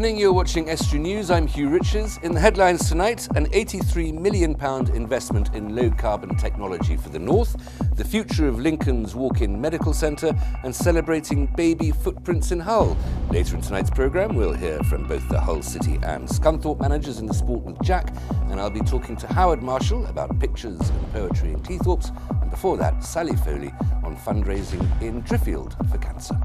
evening, you're watching Estuary News. I'm Hugh Riches. In the headlines tonight, an £83 million investment in low-carbon technology for the North, the future of Lincoln's Walkin Medical Centre, and celebrating baby footprints in Hull. Later in tonight's programme, we'll hear from both the Hull City and Scunthorpe managers in the Sport with Jack, and I'll be talking to Howard Marshall about pictures and poetry in Cleethorpes, and before that, Sally Foley on fundraising in Driffield for cancer.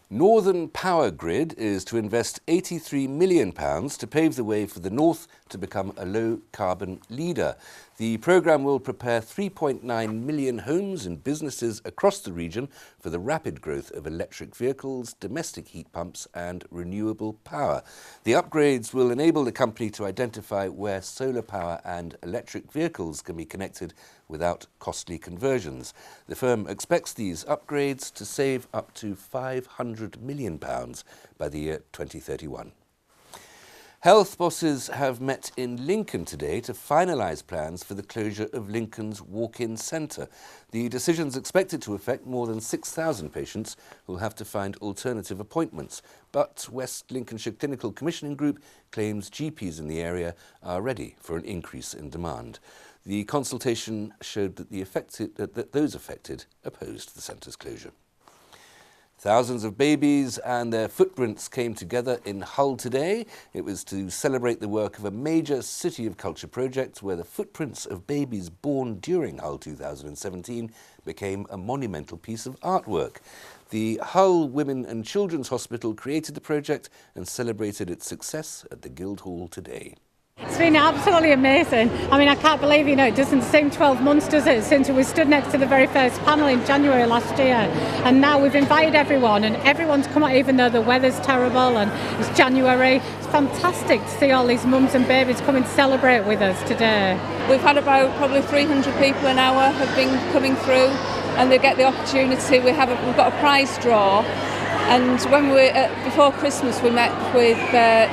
Northern PowerGrid is to invest £83 million to pave the way for the North to become a low-carbon leader. The programme will prepare 3.9 million homes and businesses across the region for the rapid growth of electric vehicles, domestic heat pumps and renewable power. The upgrades will enable the company to identify where solar power and electric vehicles can be connected without costly conversions. The firm expects these upgrades to save up to £500 million by the year 2031. Health bosses have met in Lincoln today to finalise plans for the closure of Lincoln's Walk-in Centre. The decision's expected to affect more than 6,000 patients who will have to find alternative appointments. But West Lincolnshire Clinical Commissioning Group claims GPs in the area are ready for an increase in demand. The consultation showed that those affected opposed the centre's closure. Thousands of babies and their footprints came together in Hull today. It was to celebrate the work of a major City of Culture project where the footprints of babies born during Hull 2017 became a monumental piece of artwork. The Hull Women and Children's Hospital created the project and celebrated its success at the Guildhall today. It's been absolutely amazing. I mean, I can't believe, it doesn't seem 12 months, does it, since we stood next to the very first panel in January last year. And now we've invited everyone, and everyone's come out, even though the weather's terrible and it's January. It's fantastic to see all these mums and babies come and celebrate with us today. We've had about probably 300 people an hour have been coming through, and they get the opportunity. We've got a prize draw. And when before Christmas, we met with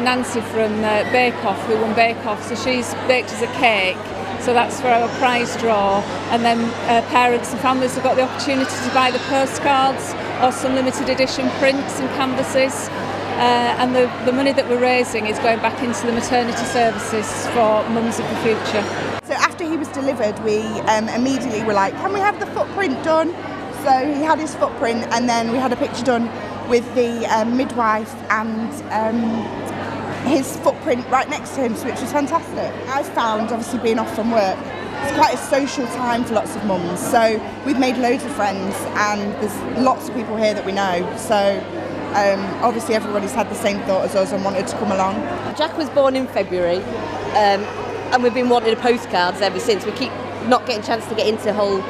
Nancy from Bake Off, who won Bake Off. So she's baked us a cake. So that's for our prize draw. And then parents and families have got the opportunity to buy the postcards or some limited edition prints and canvases. And the money that we're raising is going back into the maternity services for mums of the future. So after he was delivered, we immediately were like, can we have the footprint done? So he had his footprint, and then we had a picture done with the midwife and his footprint right next to him, which was fantastic. I found, obviously being off from work, it's quite a social time for lots of mums. So we've made loads of friends, and there's lots of people here that we know. So obviously everybody's had the same thought as us and wanted to come along. Jack was born in February, and we've been wanting postcards ever since. We keep not getting a chance to get into Hull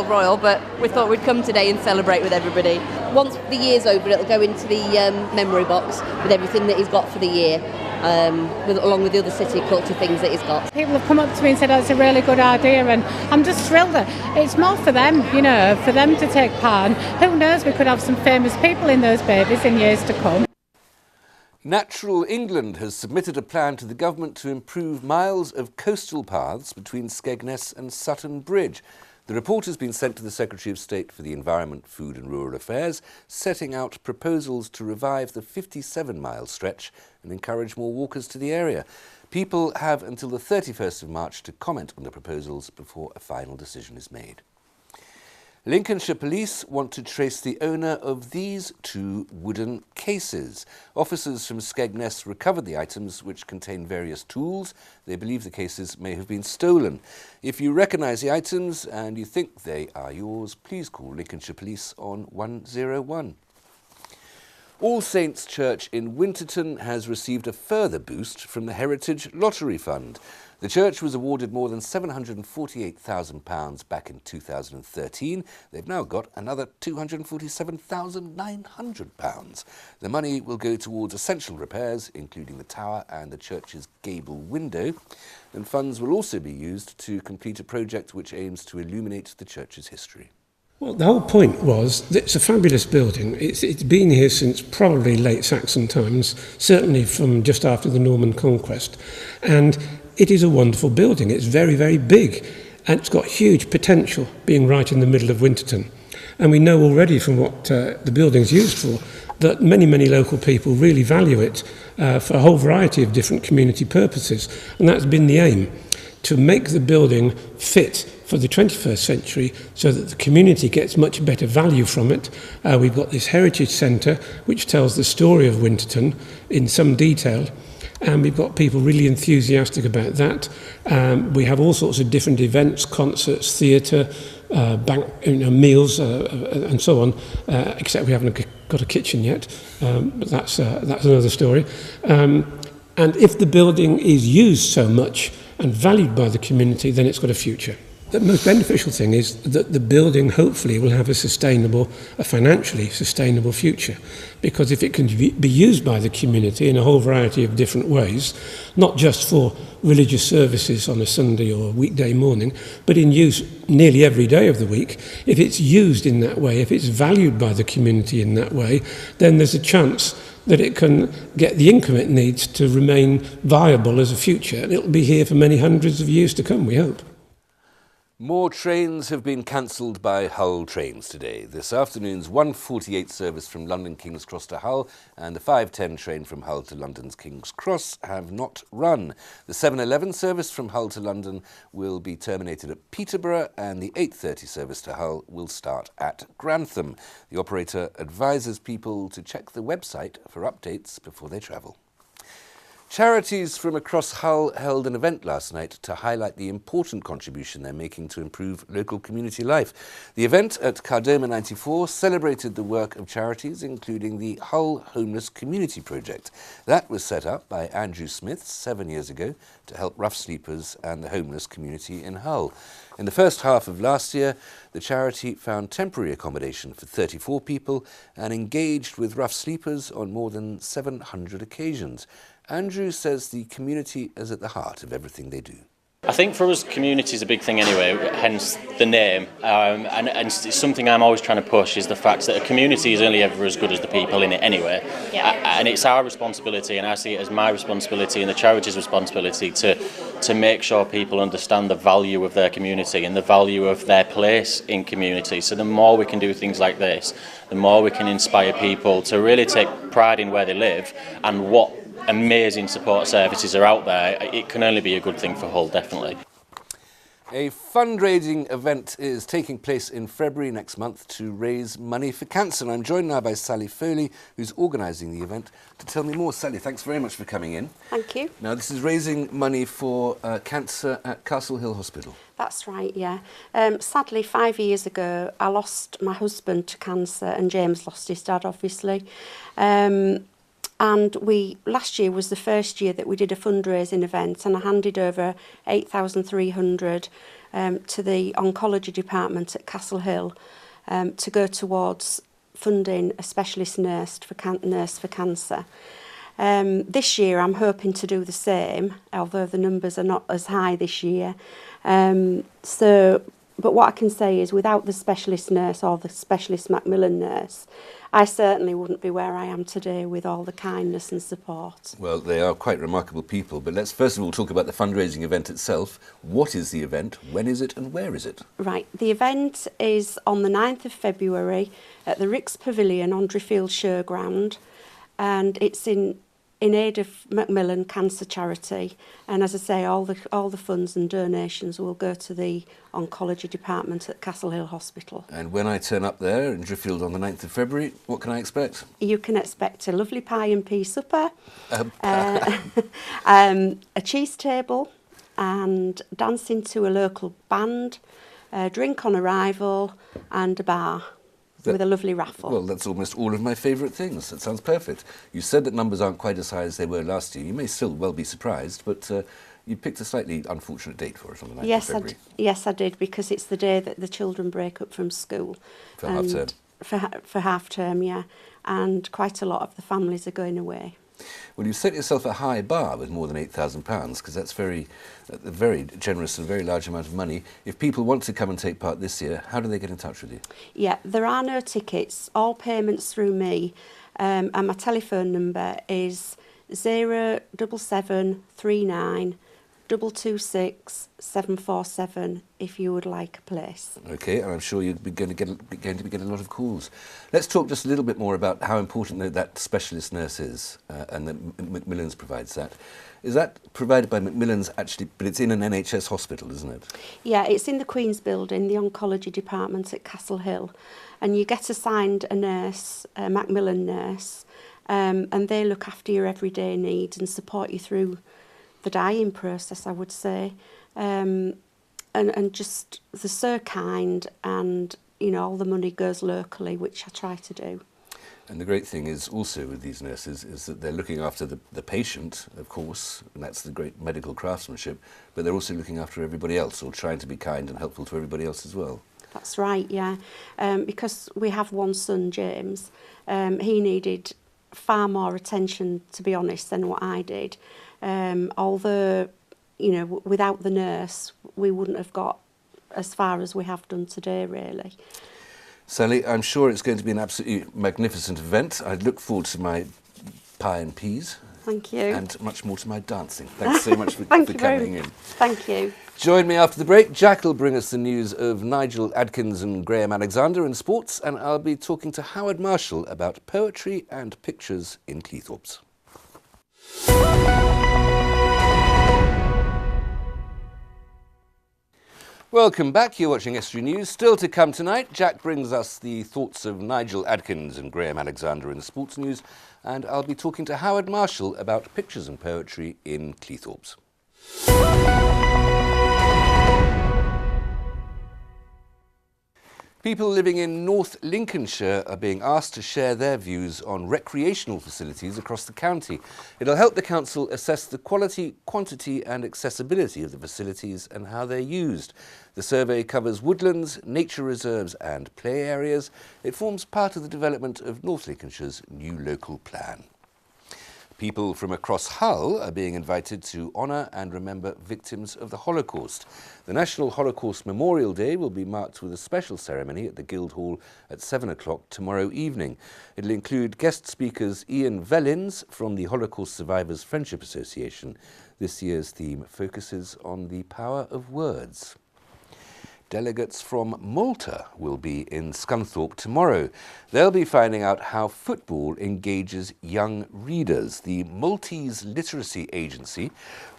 Royal, but we thought we'd come today and celebrate with everybody. Once the year's over, it'll go into the memory box with everything that he's got for the year, along with the other City of Culture things that he's got. People have come up to me and said, it's a really good idea, and I'm just thrilled that it's more for them, for them to take part. And who knows, we could have some famous people in those babies in years to come. Natural England has submitted a plan to the government to improve miles of coastal paths between Skegness and Sutton Bridge. The report has been sent to the Secretary of State for the Environment, Food and Rural Affairs, setting out proposals to revive the 57-mile stretch and encourage more walkers to the area. People have until the 31st of March to comment on the proposals before a final decision is made. Lincolnshire Police want to trace the owner of these two wooden cases. Officers from Skegness recovered the items, which contain various tools. They believe the cases may have been stolen. If you recognise the items and you think they are yours, please call Lincolnshire Police on 101. All Saints Church in Winterton has received a further boost from the Heritage Lottery Fund. The church was awarded more than £748,000 back in 2013. They've now got another £247,900. The money will go towards essential repairs, including the tower and the church's gable window. And funds will also be used to complete a project which aims to illuminate the church's history. Well, the whole point was that it's a fabulous building. It's been here since probably late Saxon times, certainly from just after the Norman conquest. And it is a wonderful building. It's very, very big, and it's got huge potential being right in the middle of Winterton. And we know already from what the building's used for that many, many local people really value it for a whole variety of different community purposes. And that's been the aim, to make the building fit for the 21st century so that the community gets much better value from it. We've got this heritage centre which tells the story of Winterton in some detail, and we've got people really enthusiastic about that. We have all sorts of different events, concerts, theatre, meals and so on, except we haven't got a kitchen yet, but that's another story. And if the building is used so much and valued by the community, then it's got a future. The most beneficial thing is that the building hopefully will have a financially sustainable future, because if it can be used by the community in a whole variety of different ways, not just for religious services on a Sunday or a weekday morning, but in use nearly every day of the week, if it's used in that way, if it's valued by the community in that way, then there's a chance that it can get the income it needs to remain viable as a future, and it'll be here for many hundreds of years to come, we hope. More trains have been cancelled by Hull Trains today. This afternoon's 1:48 service from London King's Cross to Hull and the 5:10 train from Hull to London's King's Cross have not run. The 7:11 service from Hull to London will be terminated at Peterborough, and the 8:30 service to Hull will start at Grantham. The operator advises people to check the website for updates before they travel. Charities from across Hull held an event last night to highlight the important contribution they're making to improve local community life. The event at Cardoma 94 celebrated the work of charities, including the Hull Homeless Community Project. That was set up by Andrew Smith 7 years ago to help rough sleepers and the homeless community in Hull. In the first half of last year, the charity found temporary accommodation for 34 people and engaged with rough sleepers on more than 700 occasions. Andrew says the community is at the heart of everything they do. I think for us, community is a big thing anyway, hence the name. And it's something I'm always trying to push, is the fact that a community is only ever as good as the people in it anyway. Yeah. And it's our responsibility, and I see it as my responsibility and the charity's responsibility to make sure people understand the value of their community and the value of their place in community. So the more we can do things like this, the more we can inspire people to really take pride in where they live and what amazing support services are out there. It can only be a good thing for Hull, definitely. A fundraising event is taking place in February next month to raise money for cancer. And I'm joined now by Sally Foley, who's organising the event, to tell me more. Sally, thanks very much for coming in. Thank you. Now, this is raising money for cancer at Castle Hill Hospital. That's right, yeah. Sadly, 5 years ago, I lost my husband to cancer, and James lost his dad, obviously. And last year was the first year that we did a fundraising event, and I handed over 8,300 to the oncology department at Castle Hill to go towards funding a specialist nurse for cancer. This year I'm hoping to do the same, although the numbers are not as high this year. But what I can say is, without the specialist nurse or the specialist Macmillan nurse, I certainly wouldn't be where I am today with all the kindness and support. Well, they are quite remarkable people, but let's first of all talk about the fundraising event itself. What is the event, when is it, and where is it? Right, the event is on the 9th of February at the Ricks Pavilion on Driffield Showground, and it's in aid of Macmillan Cancer Charity, and as I say, all the funds and donations will go to the oncology department at Castle Hill Hospital. And when I turn up there in Driffield on the 9th of February, what can I expect? You can expect a lovely pie and pea supper, a cheese table, and dancing to a local band, a drink on arrival, and a bar. With a lovely raffle. Well, that's almost all of my favourite things. That sounds perfect. You said that numbers aren't quite as high as they were last year. You may still well be surprised, but you picked a slightly unfortunate date for it on the 9th of February. Yes, I did, because it's the day that the children break up from school. For half term? For half term, yeah. And quite a lot of the families are going away. Well, you set yourself a high bar with more than £8,000, because that's a very generous and very large amount of money. If people want to come and take part this year, how do they get in touch with you? Yeah, there are no tickets, all payments through me, and my telephone number is 07739 226 747 if you would like a place. Okay, and I'm sure you're going to be getting a lot of calls. Let's talk just a little bit more about how important that specialist nurse is, and that Macmillan's provides that. Is that provided by Macmillan's actually, but it's in an NHS hospital, isn't it? Yeah, it's in the Queen's Building, the oncology department at Castle Hill, and you get assigned a nurse, a Macmillan nurse, and they look after your everyday needs and support you through the dying process, I would say, and just they're so kind, and you know, all the money goes locally, which I try to do. And the great thing is also with these nurses is that they're looking after the patient, of course, and that's the great medical craftsmanship, but they're also looking after everybody else, or trying to be kind and helpful to everybody else as well. That's right, yeah. Because we have one son, James, he needed far more attention, to be honest, than what I did. Although, you know, without the nurse, we wouldn't have got as far as we have done today, really. Sally, I'm sure it's going to be an absolutely magnificent event. I look forward to my pie and peas. Thank you. And much more to my dancing. Thanks so much for coming in. Thank you. Join me after the break. Jack will bring us the news of Nigel Adkins and Graham Alexander in sports, and I'll be talking to Howard Marshall about poetry and pictures in Cleethorpes. Welcome back. You're watching Estuary News. Still to come tonight, Jack brings us the thoughts of Nigel Adkins and Graham Alexander in the sports news, and I'll be talking to Howard Marshall about pictures and poetry in Cleethorpes. People living in North Lincolnshire are being asked to share their views on recreational facilities across the county. It'll help the council assess the quality, quantity and accessibility of the facilities and how they're used. The survey covers woodlands, nature reserves and play areas. It forms part of the development of North Lincolnshire's new local plan. People from across Hull are being invited to honour and remember victims of the Holocaust. The National Holocaust Memorial Day will be marked with a special ceremony at the Guildhall at 7 o'clock tomorrow evening. It'll include guest speakers Ian Vellins from the Holocaust Survivors Friendship Association. This year's theme focuses on the power of words. Delegates from Malta will be in Scunthorpe tomorrow. They'll be finding out how football engages young readers. The Maltese Literacy Agency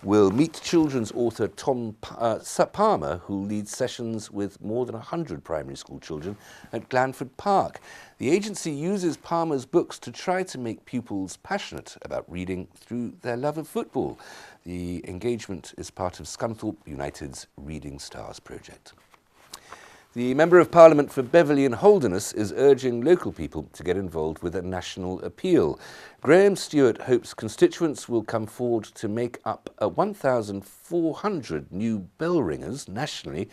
will meet children's author Tom Palmer, who leads sessions with more than 100 primary school children at Glanford Park. The agency uses Palmer's books to try to make pupils passionate about reading through their love of football. The engagement is part of Scunthorpe United's Reading Stars project. The Member of Parliament for Beverley and Holderness is urging local people to get involved with a national appeal. Graham Stewart hopes constituents will come forward to make up 1,400 new bell ringers nationally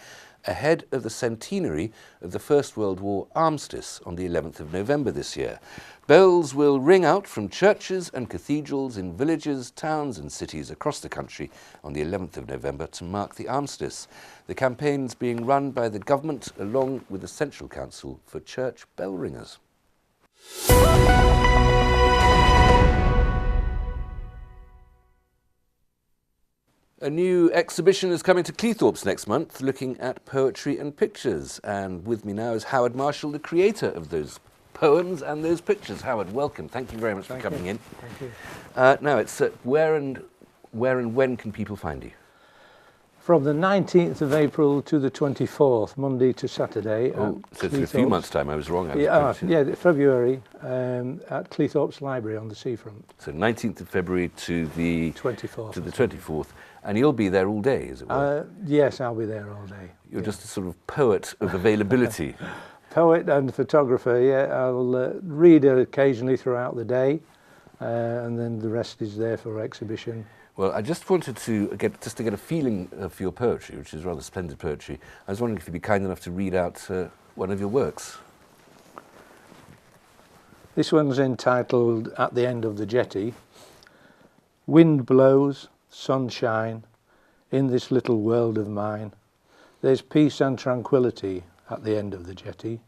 ahead of the centenary of the First World War armistice on the 11th of November this year. Bells will ring out from churches and cathedrals in villages, towns and cities across the country on the 11th of November to mark the armistice. The campaign's being run by the government along with the Central Council for Church Bell Ringers. A new exhibition is coming to Cleethorpes next month, looking at poetry and pictures. And with me now is Howard Marshall, the creator of those poems and those pictures. Howard, welcome. Thank you very much for coming in. Thank you. Now, it's where and when can people find you? From the 19th of April to the 24th, Monday to Saturday. Oh, so it's in a few months' time. I was wrong. February at Cleethorpes Library on the seafront. So 19th of February to the 24th. To the 24th. And you'll be there all day, as it were? Yes, I'll be there all day. You're just a sort of poet of availability. Poet and photographer, yeah. I'll read occasionally throughout the day, and then the rest is there for exhibition. Well, I just wanted to get a feeling of your poetry, which is rather splendid poetry. I was wondering if you'd be kind enough to read out one of your works. This one's entitled At the End of the Jetty. Wind blows, sunshine, in this little world of mine. There's peace and tranquility at the end of the jetty.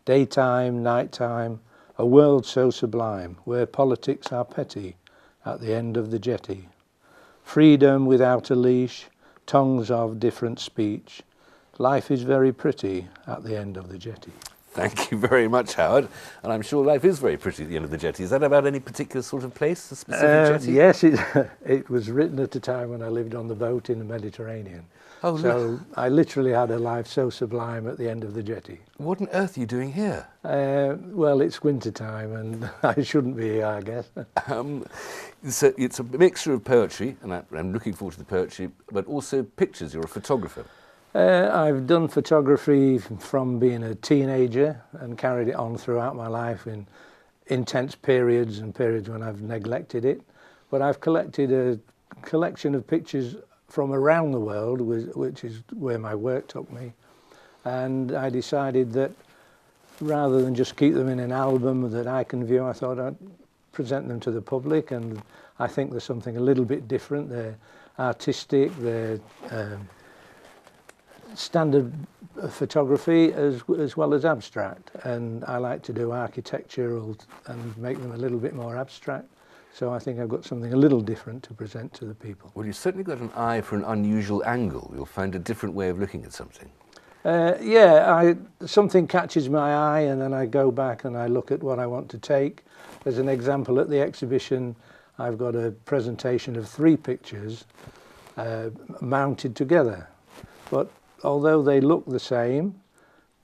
Daytime, nighttime, a world so sublime, where politics are petty at the end of the jetty. freedom without a leash, tongues of different speech. Life is very pretty at the end of the jetty. Thank you very much, Howard. And I'm sure life is very pretty at the end of the jetty. Is that about any particular sort of place, a specific jetty? Yes, it was written at a time when I lived on the boat in the Mediterranean. Oh, so I literally had a life so sublime at the end of the jetty. What on earth are you doing here? Well, it's winter time and I shouldn't be here, I guess. So it's a mixture of poetry, and I'm looking forward to the poetry, but also pictures. You're a photographer. I've done photography from being a teenager and carried it on throughout my life in intense periods and periods when I've neglected it. But I've collected a collection of pictures from around the world, which is where my work took me. And I decided that rather than just keep them in an album that I can view, I thought I'd present them to the public. And I think there's something a little bit different. They're artistic, they're standard photography as well as abstract, and I like to do architectural and make them a little bit more abstract, so I think I've got something a little different to present to the people. Well, you've certainly got an eye for an unusual angle. You'll find a different way of looking at something. Something catches my eye and then I go back and I look at what I want to take. As an example, at the exhibition I've got a presentation of 3 pictures mounted together, but although they look the same,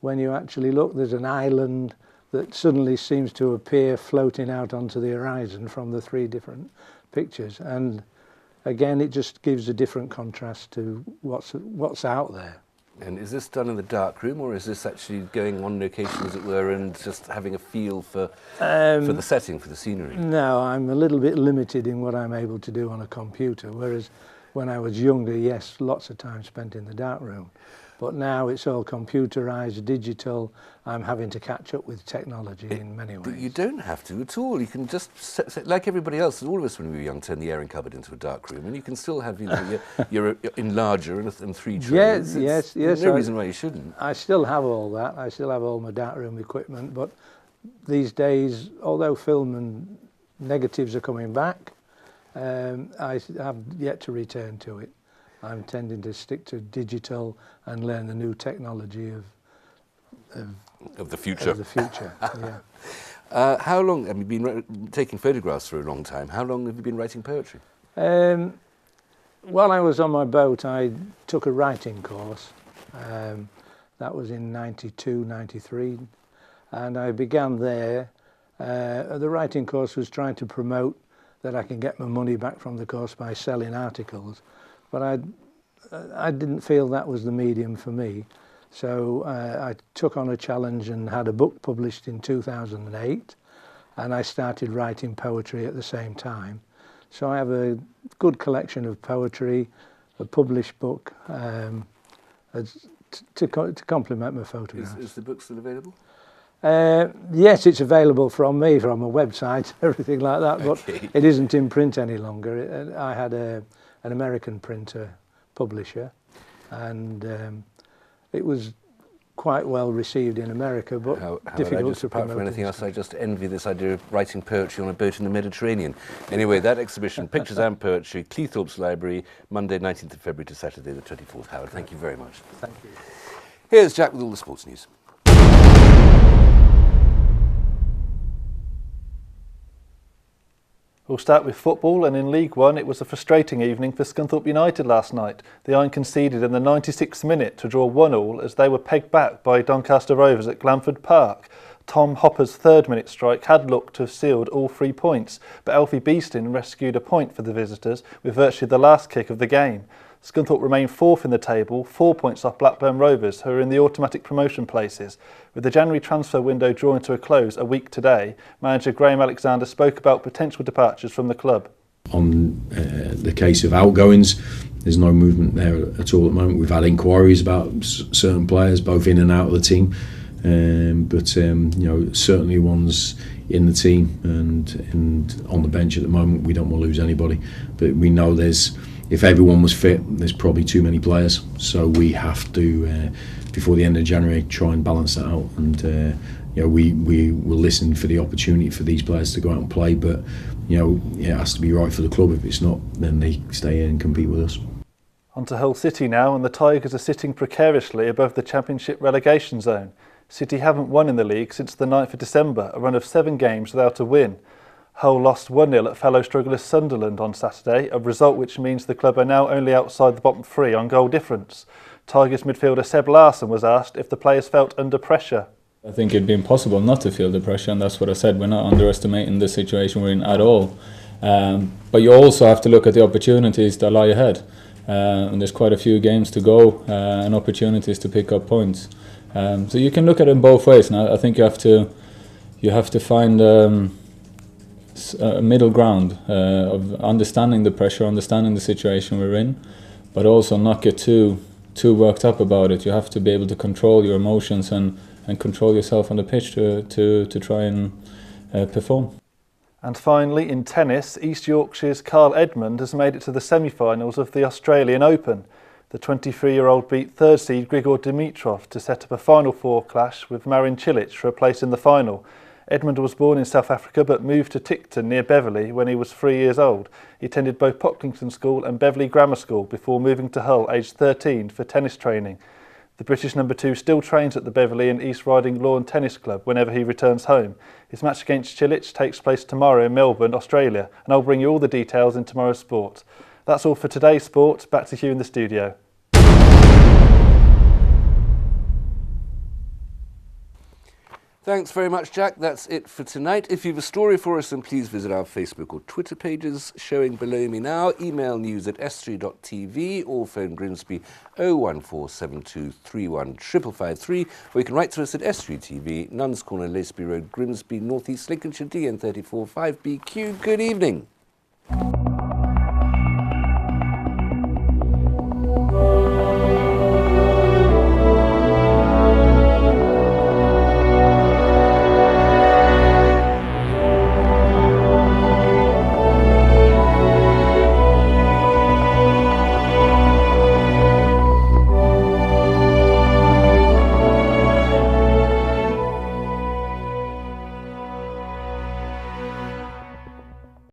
when you actually look, there's an island that suddenly seems to appear floating out onto the horizon from the 3 different pictures. And again, it just gives a different contrast to what's out there. And is this done in the dark room, or is this actually going on location, as it were, and just having a feel for the setting, for the scenery? No, I'm a little bit limited in what I'm able to do on a computer, whereas when I was younger, yes, lots of time spent in the dark room. But now it's all computerised, digital. I'm having to catch up with technology in many ways. You don't have to at all. You can just, like everybody else, all of us when we were young, turn the airing cupboard into a dark room, and you can still have your enlarger and 3 trays. Yes. There's no reason why you shouldn't. I still have all that. I still have all my dark room equipment. But these days, although film and negatives are coming back, I have yet to return to it. I'm tending to stick to digital and learn the new technology of the future. Of the future, yeah. How long have you been taking photographs for a long time? How long have you been writing poetry? While I was on my boat, I took a writing course. That was in 92, 93, and I began there. The writing course was trying to promote that I can get my money back from the course by selling articles. But I didn't feel that was the medium for me. So I took on a challenge and had a book published in 2008. And I started writing poetry at the same time. So I have a good collection of poetry, a published book, to complement my photographs. Is the book still available? Yes, it's available from me, from a website, everything like that, Okay. But it isn't in print any longer. I had an American printer publisher, and it was quite well received in America, but difficult to promote. Apart from anything else, I just envy this idea of writing poetry on a boat in the Mediterranean. Anyway, that exhibition, Pictures and Poetry, Cleethorpes Library, Monday 19th of February to Saturday the 24th. Howard, thank you very much. Thank you. Here's Jack with all the sports news. We'll start with football, and in League One it was a frustrating evening for Scunthorpe United last night. The Iron conceded in the 96th minute to draw 1-1 as they were pegged back by Doncaster Rovers at Glanford Park. Tom Hopper's 3rd minute strike had looked to have sealed all 3 points, but Elfie Beeston rescued a point for the visitors with virtually the last kick of the game. Scunthorpe remain 4th in the table, 4 points off Blackburn Rovers, who are in the automatic promotion places. With the January transfer window drawing to a close a week today, manager Graham Alexander spoke about potential departures from the club. On the case of outgoings, there's no movement there at all at the moment. We've had inquiries about certain players, both in and out of the team, but certainly ones in the team and on the bench at the moment. We don't want to lose anybody, but we know if everyone was fit, there's probably too many players, so we have to before the end of January, try and balance that out. And you know, we will listen for the opportunity for these players to go out and play, but you know, it has to be right for the club. If it's not, then they stay in and compete with us. On to Hull City now, and the Tigers are sitting precariously above the Championship relegation zone. City haven't won in the league since the 9th of December, a run of 7 games without a win. Hull lost 1-0 at fellow strugglers Sunderland on Saturday, a result which means the club are now only outside the bottom 3 on goal difference. Tigers midfielder Seb Larsson was asked if the players felt under pressure. I think it'd be impossible not to feel the pressure, and that's what I said. We're not underestimating the situation we're in at all. But you also have to look at the opportunities that lie ahead. And there's quite a few games to go and opportunities to pick up points. So you can look at it in both ways. And I think you have to find a middle ground of understanding the pressure, understanding the situation we're in, but also not get too worked up about it. You have to be able to control your emotions and control yourself on the pitch to try and perform. And finally, in tennis, East Yorkshire's Carl Edmund has made it to the semi-finals of the Australian Open. The 23-year-old beat third seed Grigor Dimitrov to set up a Final Four clash with Marin Cilic for a place in the final. Edmund was born in South Africa but moved to Tickton near Beverley when he was 3 years old. He attended both Pocklington School and Beverley Grammar School before moving to Hull aged 13 for tennis training. The British number 2 still trains at the Beverley and East Riding Lawn Tennis Club whenever he returns home. His match against Cilic takes place tomorrow in Melbourne, Australia, and I'll bring you all the details in tomorrow's sport. That's all for today's sport. Back to Hugh in the studio. Thanks very much, Jack. That's it for tonight. If you have a story for us, then please visit our Facebook or Twitter pages showing below me now. Email news@estuary.tv or phone Grimsby 01472315553, or you can write to us at Estuary TV, Nuns Corner, Laceby Road, Grimsby, North East Lincolnshire, DN34 5BQ. Good evening.